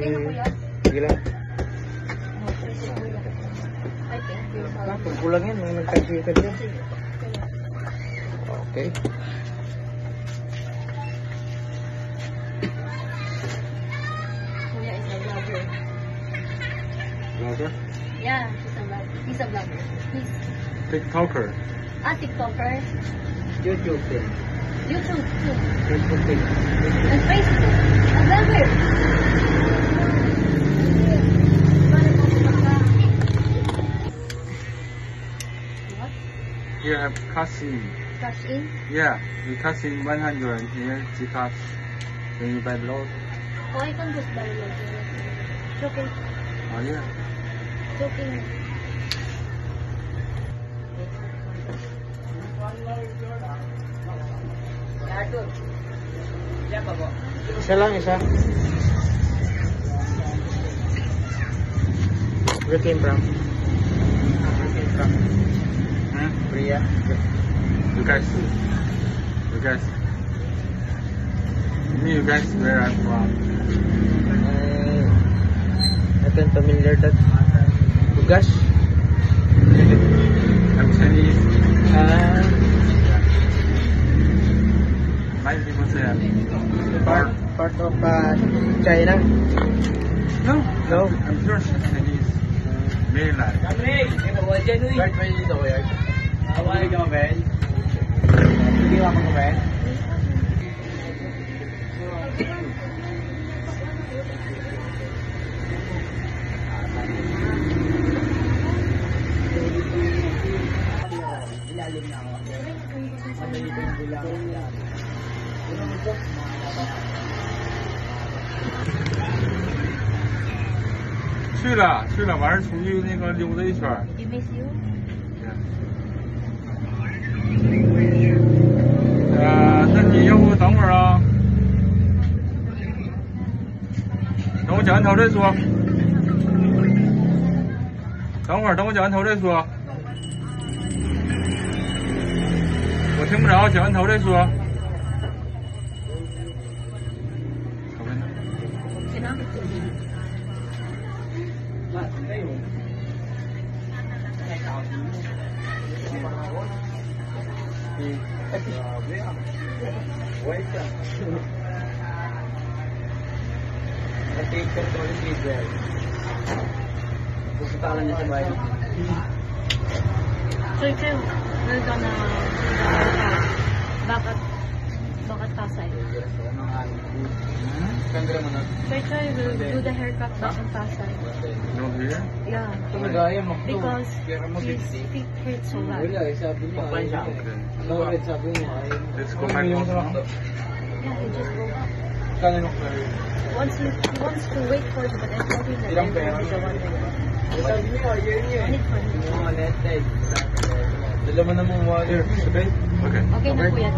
Okay na kuya? Sige lang. Ay, thank you. Kung kulang yan, may nagkasiya ka dyan. Okay. Kuya is a vlogger. Vlogger? Yeah, he's a vlogger. He's TikToker. TikToker. YouTube din. YouTube too. Facebook din. And Facebook. A vlogger. What? You have casting. Cash in? Yeah, you casting 100 here, Gcash. When you buy load. Oh, I can just buy it. It's okay. Oh yeah. It's okay. Isa lang, isa. Where came from? Where came from? Korea. You guys. You guys, where I'm from? Not familiar that. Bugas. I'm Chinese. Many people say I'm part of China. No. I'm pure Chinese. Mainland.去了，晚上出去那个溜达一圈。You miss you?那你要不等会儿啊？等我讲完头再说。等我讲完头再说。我听不着，讲完头再说。So ito, we're gonna back at Pasay. So ito, we'll do the haircut back in Pasay. No here? Yeah. Because his feet hurt so bad. Let's go back home. Yeah, he just go back. He wants to wait for it, but I told him that everyone is the one that Dala mo na mo water. Okay. Okay na kuya.